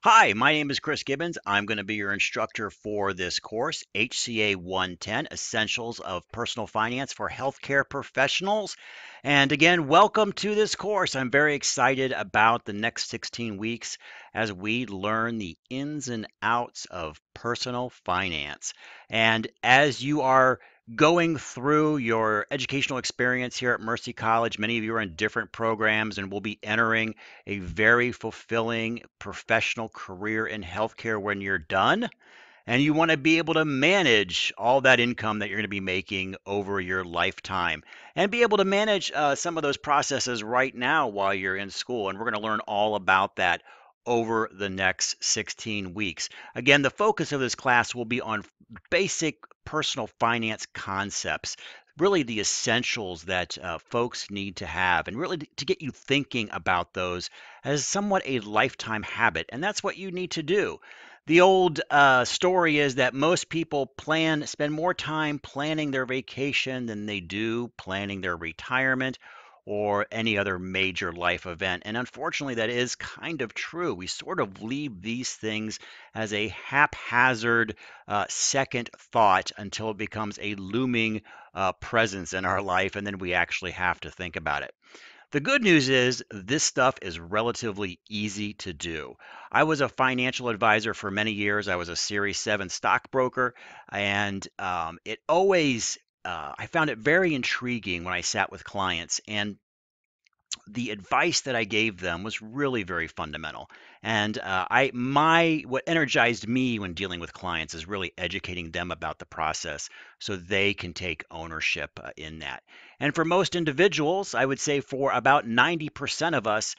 Hi, my name is Chris Gibbons. I'm going to be your instructor for this course, HCA 110 Essentials of Personal Finance for Healthcare Professionals. And again, welcome to this course. I'm very excited about the next 16 weeks as we learn the ins and outs of personal finance. And as you are going through your educational experience here at Mercy College, many of you are in different programs and will be entering a very fulfilling professional career in healthcare when you're done. And you want to be able to manage all that income that you're going to be making over your lifetime and be able to manage some of those processes right now while you're in school. And we're going to learn all about that over the next 16 weeks. Again, the focus of this class will be on basic personal finance concepts, really the essentials that folks need to have, and really to get you thinking about those as somewhat a lifetime habit. And that's what you need to do. The old story is that most people spend more time planning their vacation than they do planning their retirement or any other major life event. And unfortunately, that is kind of true. We sort of leave these things as a haphazard second thought until it becomes a looming presence in our life, and then we actually have to think about it. The good news is this stuff is relatively easy to do. I was a financial advisor for many years. I was a Series 7 stockbroker, and I found it very intriguing when I sat with clients. And the advice that I gave them was really very fundamental. And what energized me when dealing with clients is really educating them about the process so they can take ownership in that. And for most individuals, I would say for about 90% of us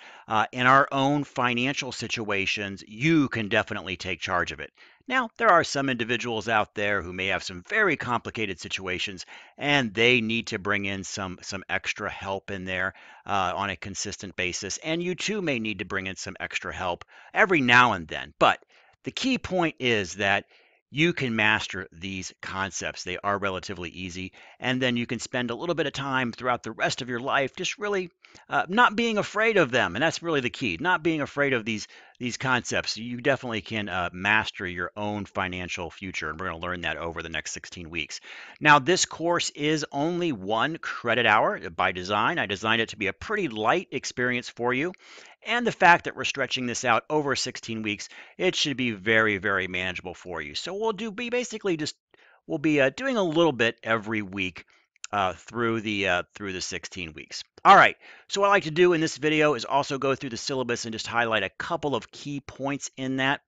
in our own financial situations, you can definitely take charge of it. Now, there are some individuals out there who may have some very complicated situations and they need to bring in some extra help in there on a consistent basis. And you too may need to bring in some extra help every now and then. But the key point is that you can master these concepts. They are relatively easy. And then you can spend a little bit of time throughout the rest of your life just really not being afraid of them. And that's really the key, not being afraid of these concepts. You definitely can master your own financial future. And we're going to learn that over the next 16 weeks. Now, this course is only 1 credit hour by design. I designed it to be a pretty light experience for you. And the fact that we're stretching this out over 16 weeks, it should be very, very manageable for you. So we'll be doing a little bit every week through the 16 weeks. All right. So what I like to do in this video is also go through the syllabus and just highlight a couple of key points in that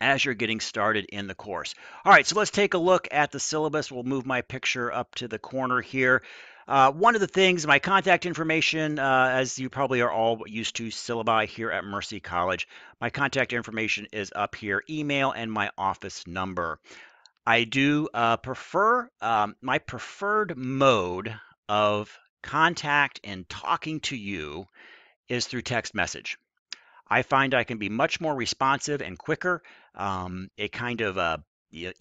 as you're getting started in the course. All right, so let's take a look at the syllabus. We'll move my picture up to the corner here. One of the things, my contact information, as you probably are all used to syllabi here at Mercy College, my contact information is up here, email and my office number. I do prefer, my preferred mode of contact and talking to you is through text message. I find I can be much more responsive and quicker. It kind of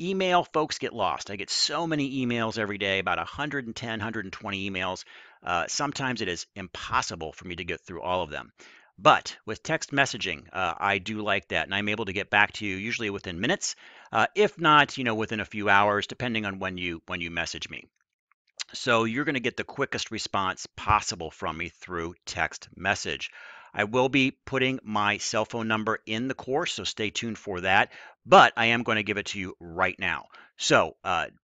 email folks get lost. I get so many emails every day, about 110, 120 emails. Sometimes it is impossible for me to get through all of them. But with text messaging, I do like that, and I'm able to get back to you usually within minutes, if not, within a few hours, depending on when you message me. So you're going to get the quickest response possible from me through text message. I will be putting my cell phone number in the course, so stay tuned for that. But I am going to give it to you right now. So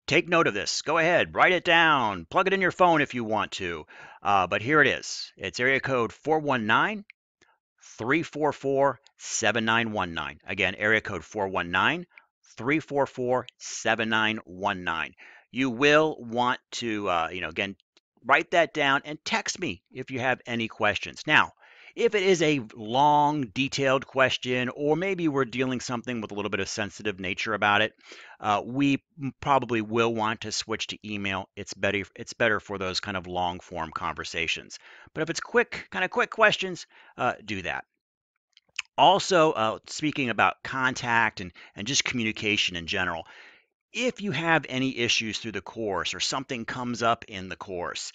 take note of this. Go ahead, write it down, plug it in your phone if you want to. But here it is. It's area code 419 344 7919. Again, area code 419 344 7919. You will want to, again, write that down and text me if you have any questions. Now, if it is a long, detailed question, or maybe we're dealing something with a little bit of sensitive nature about it, we probably will want to switch to email. It's better for those kind of long form conversations. But if it's quick questions, do that. Also, speaking about contact and just communication in general, if you have any issues through the course or something comes up in the course,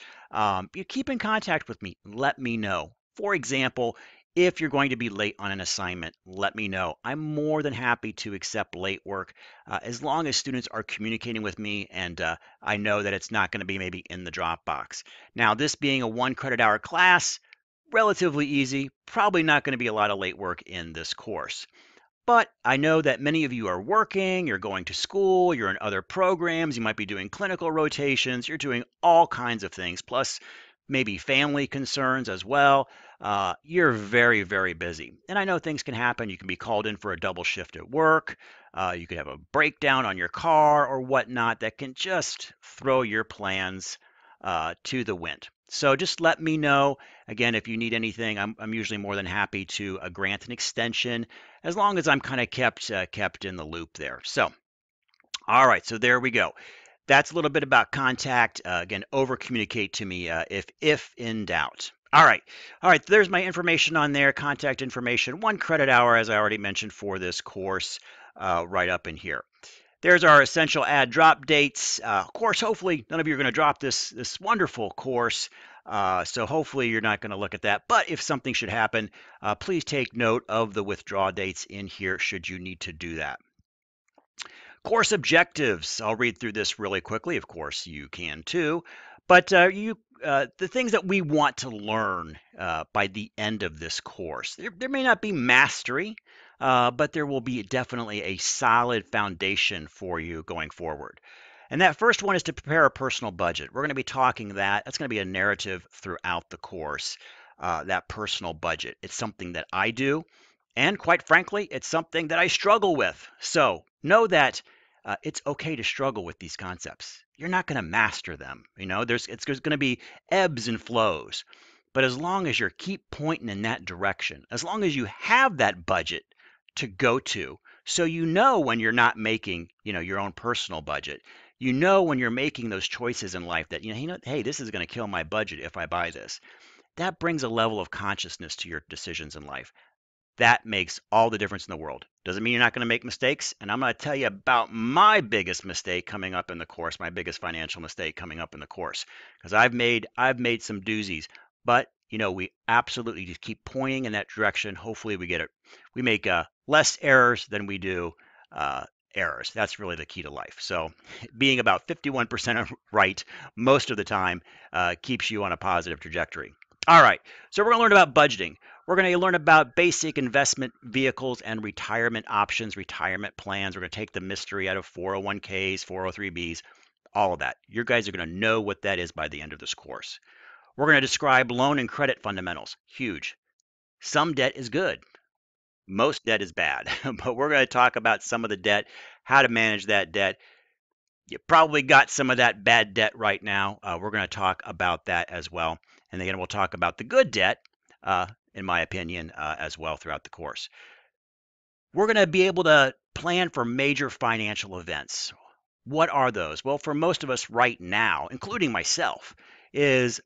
you keep in contact with me. Let me know. For example, If you're going to be late on an assignment, let me know. I'm more than happy to accept late work as long as students are communicating with me and I know that it's not going to be maybe in the Dropbox. Now, this being a 1 credit hour class, relatively easy, probably not going to be a lot of late work in this course. But I know that many of you are working, you're going to school, you're in other programs, you might be doing clinical rotations, you're doing all kinds of things, plus maybe family concerns as well. You're very, very busy. And I know things can happen. You can be called in for a double shift at work. You could have a breakdown on your car or whatnot that can just throw your plans to the wind. So just let me know. Again, if you need anything, I'm usually more than happy to grant an extension as long as I'm kind of kept in the loop there. So, all right, so there we go. That's a little bit about contact. Again, over communicate to me if in doubt. All right. There's my information on there. Contact information. 1 credit hour, as I already mentioned, for this course, right up in here. There's our essential add drop dates. Of course, hopefully none of you are going to drop this wonderful course. So hopefully you're not going to look at that. But if something should happen, please take note of the withdraw dates in here should you need to do that. Course objectives. I'll read through this really quickly. Of course, you can too. But the things that we want to learn by the end of this course. There may not be mastery, but there will be definitely a solid foundation for you going forward. And that first one is to prepare a personal budget. We're going to be talking that. That's going to be a narrative throughout the course, that personal budget. It's something that I do. And quite frankly, it's something that I struggle with. So know that it's okay to struggle with these concepts. You're not going to master them. You know, there's going to be ebbs and flows. But as long as you keep pointing in that direction, as long as you have that budget to go to, so you know when you're not making, your own personal budget, you know when you're making those choices in life that hey, this is going to kill my budget if I buy this. That brings a level of consciousness to your decisions in life. That makes all the difference in the world. Doesn't mean you're not going to make mistakes. And I'm going to tell you about my biggest mistake coming up in the course, my biggest financial mistake coming up in the course, because I've made some doozies. But we absolutely just keep pointing in that direction. Hopefully, we get it. We make less errors than we do errors. That's really the key to life. So, being about 51% right most of the time keeps you on a positive trajectory. All right, so we're going to learn about budgeting. We're going to learn about basic investment vehicles and retirement options, retirement plans. We're going to take the mystery out of 401ks, 403bs, all of that. You guys are going to know what that is by the end of this course. We're going to describe loan and credit fundamentals. Huge. Some debt is good. Most debt is bad. But we're going to talk about some of the debt, how to manage that debt. You probably got some of that bad debt right now. We're going to talk about that as well. And again, we'll talk about the good debt, in my opinion, as well throughout the course. We're going to be able to plan for major financial events. What are those? Well, for most of us right now, including myself, is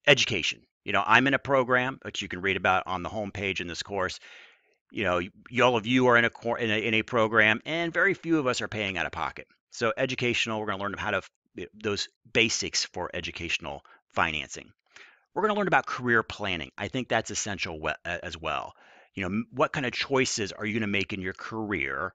education. I'm in a program, which you can read about on the homepage in this course. All of you are in a program, and very few of us are paying out of pocket. So educational, we're going to learn how to those basics for educational financing. We're going to learn about career planning. I think that's essential as well. What kind of choices are you going to make in your career?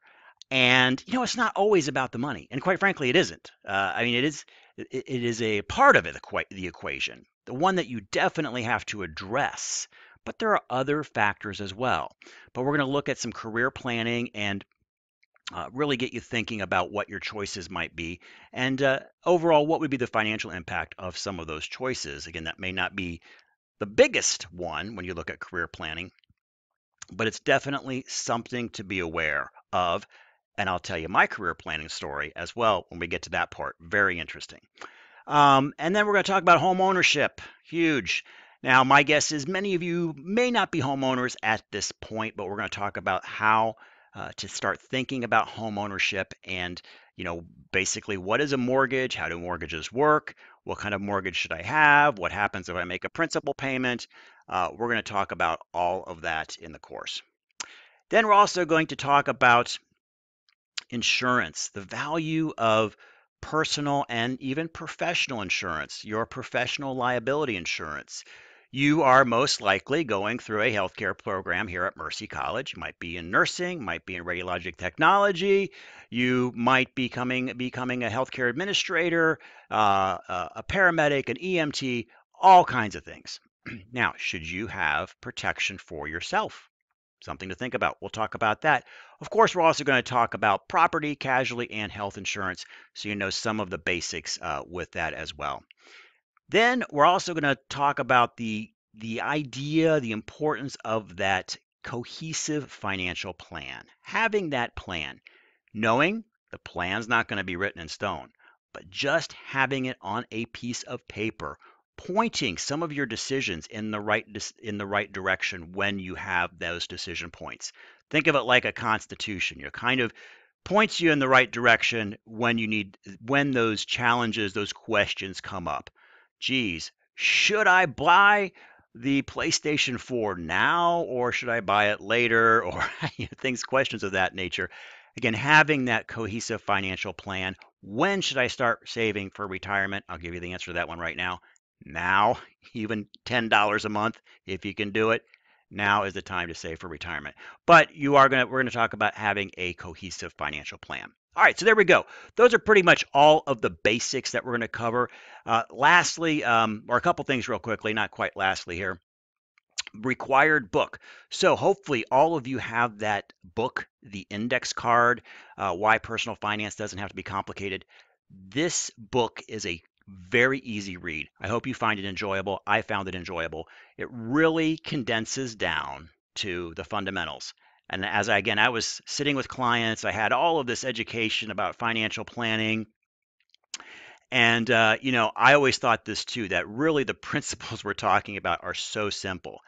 And it's not always about the money, and quite frankly, it isn't. I mean, it is. It is a part of it, the equation, the one that you definitely have to address. But there are other factors as well. But we're going to look at some career planning and really get you thinking about what your choices might be, and overall, what would be the financial impact of some of those choices. Again, that may not be the biggest one when you look at career planning, but it's definitely something to be aware of. And I'll tell you my career planning story as well when we get to that part. Very interesting. And then we're going to talk about home ownership. Huge. Now, my guess is many of you may not be homeowners at this point, but we're going to talk about how to start thinking about home ownership and, basically what is a mortgage? How do mortgages work? What kind of mortgage should I have? What happens if I make a principal payment? We're going to talk about all of that in the course. Then we're also going to talk about insurance, the value of personal and even professional insurance, your professional liability insurance. You are most likely going through a healthcare program here at Mercy College. You might be in nursing, might be in radiologic technology. You might be becoming a healthcare administrator, a paramedic, an EMT, all kinds of things. Now, should you have protection for yourself? Something to think about. We'll talk about that. Of course, we're also going to talk about property, casualty, and health insurance, so you know some of the basics with that as well. Then we're also going to talk about the idea, the importance of that cohesive financial plan. Having that plan, knowing the plan's not going to be written in stone, but just having it on a piece of paper, pointing some of your decisions in the right direction when you have those decision points. Think of it like a constitution. You kind of points you in the right direction when those challenges, those questions come up. Geez, should I buy the PlayStation 4 now or should I buy it later? Or things, questions of that nature. Again, having that cohesive financial plan. When should I start saving for retirement? I'll give you the answer to that one right now. Now, even $10 a month, if you can do it, now is the time to save for retirement. But we're gonna talk about having a cohesive financial plan. All right, so there we go. Those are pretty much all of the basics that we're going to cover. Lastly, or a couple things real quickly, not quite lastly here, required book. So hopefully all of you have that book, the index card, Why Personal Finance Doesn't Have to Be Complicated. This book is a very easy read. I hope you find it enjoyable. I found it enjoyable. It really condenses down to the fundamentals. And again, I was sitting with clients, I had all of this education about financial planning, and I always thought this too, that really the principles we're talking about are so simple.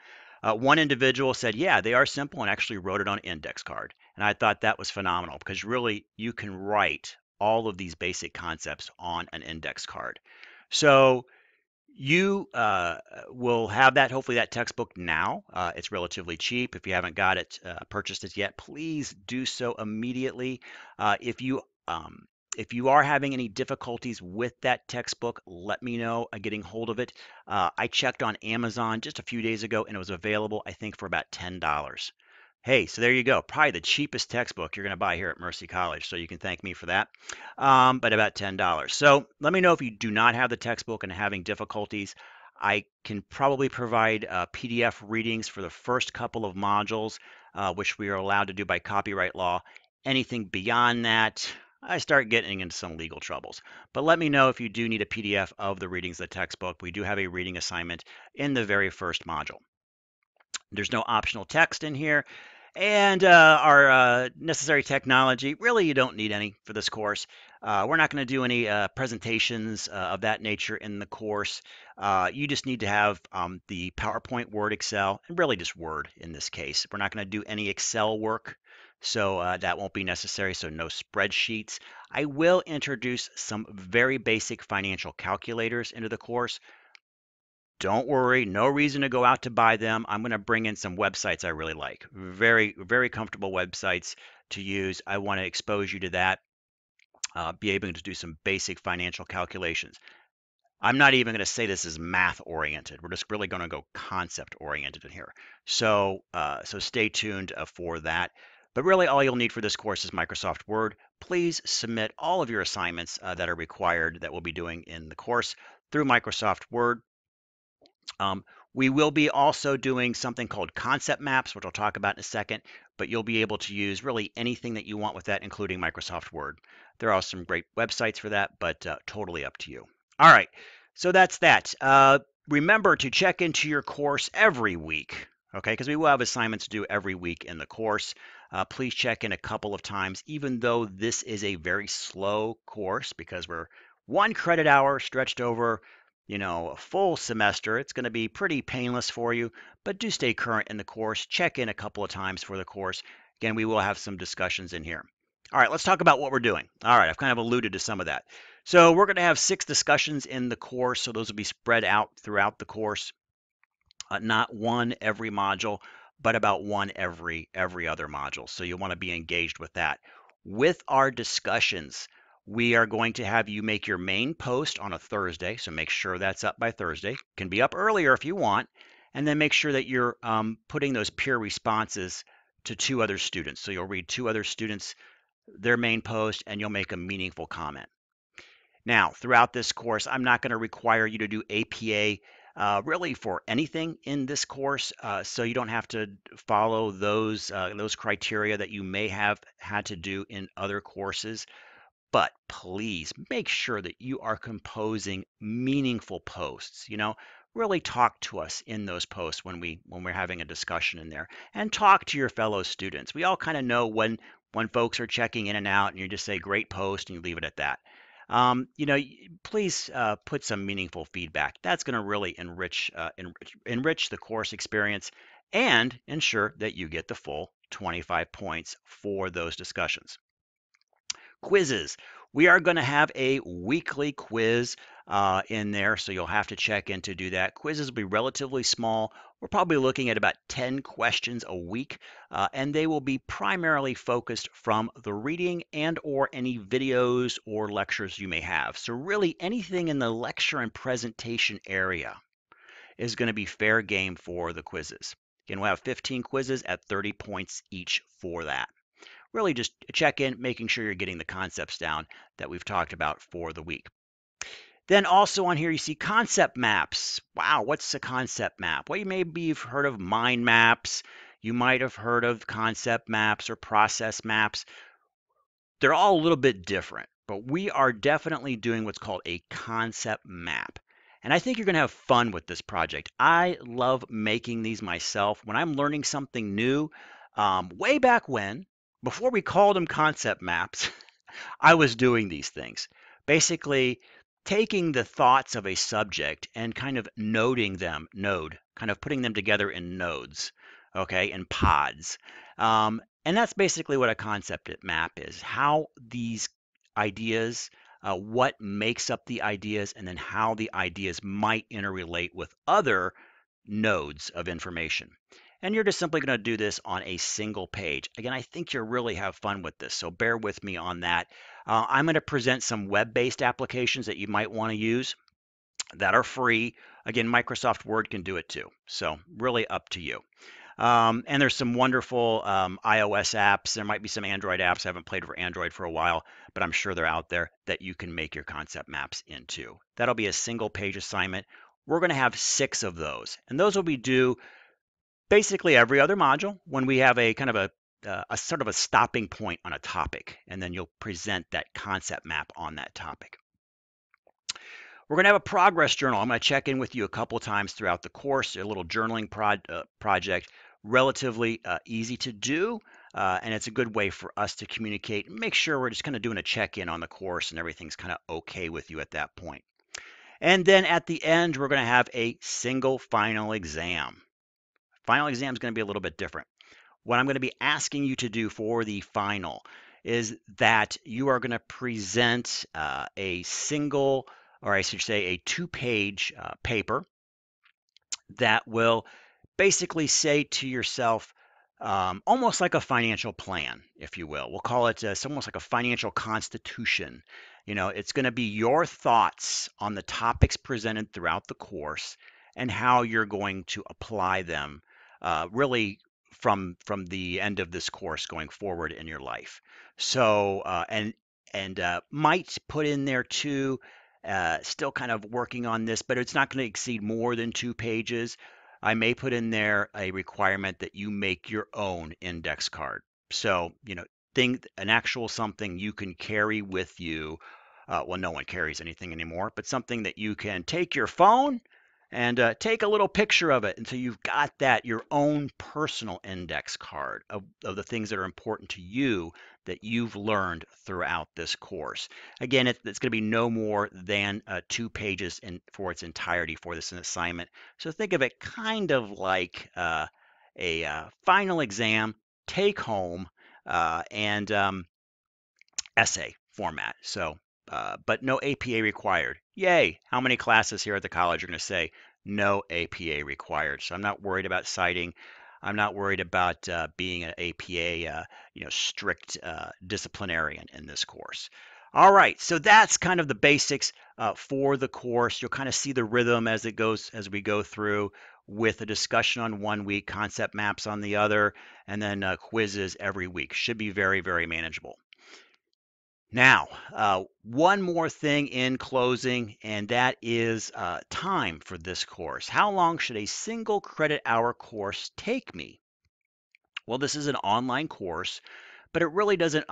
One individual said, "Yeah, they are simple," and actually wrote it on an index card. And I thought that was phenomenal because really you can write all of these basic concepts on an index card. So you will have that, hopefully, that textbook now. It's relatively cheap. If you haven't got it, purchased it yet, please do so immediately. If you are having any difficulties with that textbook, let me know getting hold of it. I checked on Amazon just a few days ago and it was available, I think, for about $10. Hey, so there you go. Probably the cheapest textbook you're going to buy here at Mercy College. So you can thank me for that. But about $10. So let me know if you do not have the textbook and having difficulties. I can probably provide PDF readings for the first couple of modules, which we are allowed to do by copyright law. Anything beyond that, I start getting into some legal troubles. But let me know if you do need a PDF of the readings of the textbook. We do have a reading assignment in the very first module. There's no optional text in here. And our necessary technology, really, you don't need any for this course. We're not going to do any presentations of that nature in the course. You just need to have the PowerPoint, Word, Excel, and really just Word in this case. We're not going to do any Excel work, so that won't be necessary, so no spreadsheets. I will introduce some very basic financial calculators into the course. Don't worry, no reason to go out to buy them. I'm going to bring in some websites I really like. Very, very comfortable websites to use. I want to expose you to that, be able to do some basic financial calculations. I'm not even going to say this is math oriented. We're just really going to go concept oriented in here. So stay tuned for that. But really, all you'll need for this course is Microsoft Word. Please submit all of your assignments that are required that we'll be doing in the course through Microsoft Word. We will be also doing something called concept maps, which I'll talk about in a second, but you'll be able to use really anything that you want with that, including Microsoft Word. There are some great websites for that, but totally up to you. All right, so that's that. Remember to check into your course every week, okay? Because we will have assignments to do every week in the course. Please check in a couple of times, even though this is a very slow course because we're 1 credit hour stretched over a full semester. It's going to be pretty painless for you, but do stay current in the course. Check in a couple of times for the course. Again, we will have some discussions in here. All right, let's talk about what we're doing. All right, I've kind of alluded to some of that. So we're going to have 6 discussions in the course, so those will be spread out throughout the course. Not one every module, but about one every other module. So you'll want to be engaged with that. With our discussions, we are going to have you make your main post on a Thursday, so make sure that's up by Thursday. Can be up earlier if you want. and then make sure that you're putting those peer responses to two other students. So you'll read two other students, their main post, and you'll make a meaningful comment. Now, throughout this course, I'm not going to require you to do APA really for anything in this course, so you don't have to follow those criteria that you may have had to do in other courses. But please make sure that you are composing meaningful posts. Really talk to us in those posts when we're having a discussion in there, and talk to your fellow students. We all kind of know when folks are checking in and out, and you just say great post and you leave it at that. Please put some meaningful feedback. That's going to really enrich the course experience and ensure that you get the full 25 points for those discussions. Quizzes. We are going to have a weekly quiz in there, so you'll have to check in to do that. Quizzes will be relatively small. We're probably looking at about 10 questions a week, and they will be primarily focused from the reading and or any videos or lectures you may have. So really anything in the lecture and presentation area is going to be fair game for the quizzes. Again, we'll have 15 quizzes at 30 points each for that. Really just check in, making sure you're getting the concepts down that we've talked about for the week. Then also on here, you see concept maps. Wow, what's a concept map? Well, maybe you've heard of mind maps. You might have heard of concept maps or process maps. They're all a little bit different, but we are definitely doing what's called a concept map. And I think you're going to have fun with this project. I love making these myself. When I'm learning something new, way back when, before we called them concept maps, I was doing these things. Basically, taking the thoughts of a subject and kind of kind of putting them together in nodes, okay, in pods. And that's basically what a concept map is, how these ideas, what makes up the ideas, and then how the ideas might interrelate with other nodes of information. And you're just simply going to do this on a single page. Again, I think you'll really have fun with this, so bear with me on that. I'm going to present some web-based applications that you might want to use that are free. Again, Microsoft Word can do it too, so really up to you. And there's some wonderful iOS apps. There might be some Android apps. I haven't played for Android for a while, but I'm sure they're out there that you can make your concept maps into. That'll be a single page assignment. We're going to have 6 of those, and those will be due basically every other module when we have a kind of a sort of a stopping point on a topic, and then you'll present that concept map on that topic. We're going to have a progress journal. I'm going to check in with you a couple times throughout the course. A little journaling project, relatively easy to do, and it's a good way for us to communicate and make sure we're just kind of doing a check-in on the course and everything's kind of okay with you at that point. And then at the end, we're going to have a single final exam. Final exam is going to be a little bit different. What I'm going to be asking you to do for the final is that you are going to present a single, or I should say a 2-page paper that will basically say to yourself, almost like a financial plan, if you will. We'll call it it's almost like a financial constitution. It's going to be your thoughts on the topics presented throughout the course and how you're going to apply them really from the end of this course going forward in your life. So and might put in there too. Still kind of working on this, but it's not going to exceed more than 2 pages. I may put in there a requirement that you make your own index card. So, an actual something you can carry with you. Well, no one carries anything anymore, but something that you can take your phone and take a little picture of it. And so you've got your own personal index card of the things that are important to you that you've learned throughout this course. Again, it's going to be no more than 2 pages for its entirety for this assignment. So think of it kind of like a final exam, take home, and essay format. So, but no APA required. Yay! How many classes here at the college are going to say no APA required? So I'm not worried about citing. I'm not worried about being an APA, strict disciplinarian in this course. All right, so that's kind of the basics for the course. You'll kind of see the rhythm as we go through. with a discussion on one week, concept maps on the other, and then quizzes every week. Should be very, very manageable. Now, one more thing in closing, and that is time for this course. How long should a single credit hour course take me? Well, this is an online course, but it really doesn't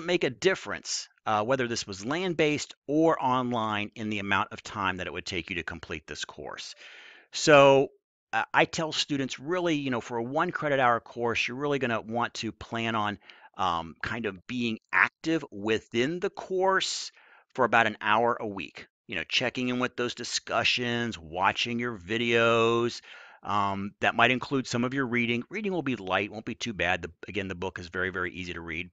make a difference whether this was land-based or online in the amount of time that it would take you to complete this course. So I tell students really, for a 1 credit hour course, you're really going to want to plan on kind of being active within the course for about an hour a week. Checking in with those discussions, watching your videos. That might include some of your reading. Reading will be light, won't be too bad. Again, the book is very, very easy to read.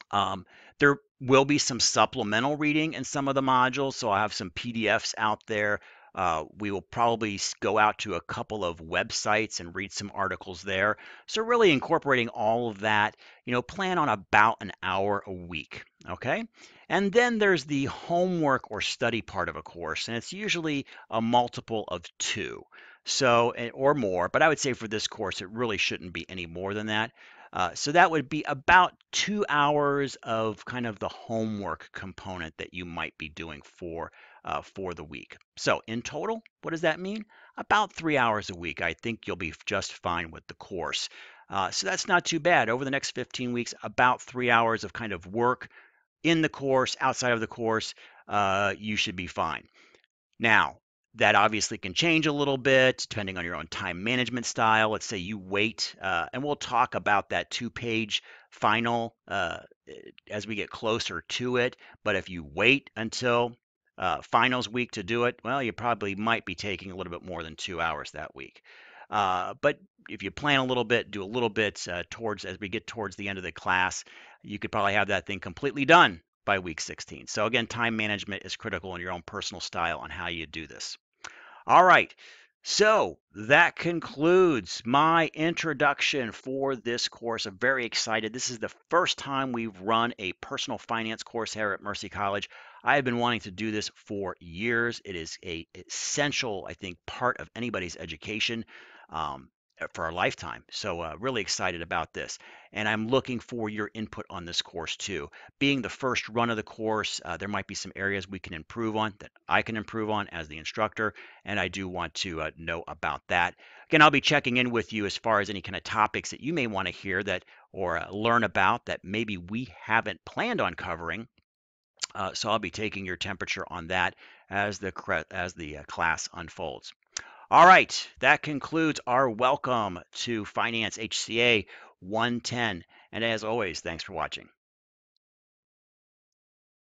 Um, there will be some supplemental reading in some of the modules, so I'll have some PDFs out there. We will probably go out to a couple of websites and read some articles there. So really incorporating all of that, plan on about an hour a week, okay? And then there's the homework or study part of a course, and it's usually a multiple of two, so or more. But I would say for this course, it really shouldn't be any more than that. So that would be about 2 hours of kind of the homework component that you might be doing for the week. So in total, what does that mean? About 3 hours a week. I think you'll be just fine with the course. So that's not too bad. Over the next 15 weeks, about 3 hours of kind of work in the course, outside of the course, you should be fine. Now, that obviously can change a little bit depending on your own time management style. Let's say you wait, and we'll talk about that 2-page final as we get closer to it. But if you wait until finals week to do it, well, you probably might be taking a little bit more than 2 hours that week. But if you plan a little bit, do a little bit towards as we get towards the end of the class, you could probably have that thing completely done by week 16. So again, time management is critical in your own personal style on how you do this. All right. So that concludes my introduction for this course. I'm very excited. This is the first time we've run a personal finance course here at Mercy College. I have been wanting to do this for years. It is a essential, I think, part of anybody's education. For a lifetime. So really excited about this. And I'm looking for your input on this course too. Being the first run of the course, there might be some areas we can improve on that I can improve on as the instructor. And I do want to know about that. Again, I'll be checking in with you as far as any kind of topics that you may want to hear that or learn about that maybe we haven't planned on covering. So I'll be taking your temperature on that as the class unfolds. All right, that concludes our welcome to Finance HCA 110. And as always, thanks for watching.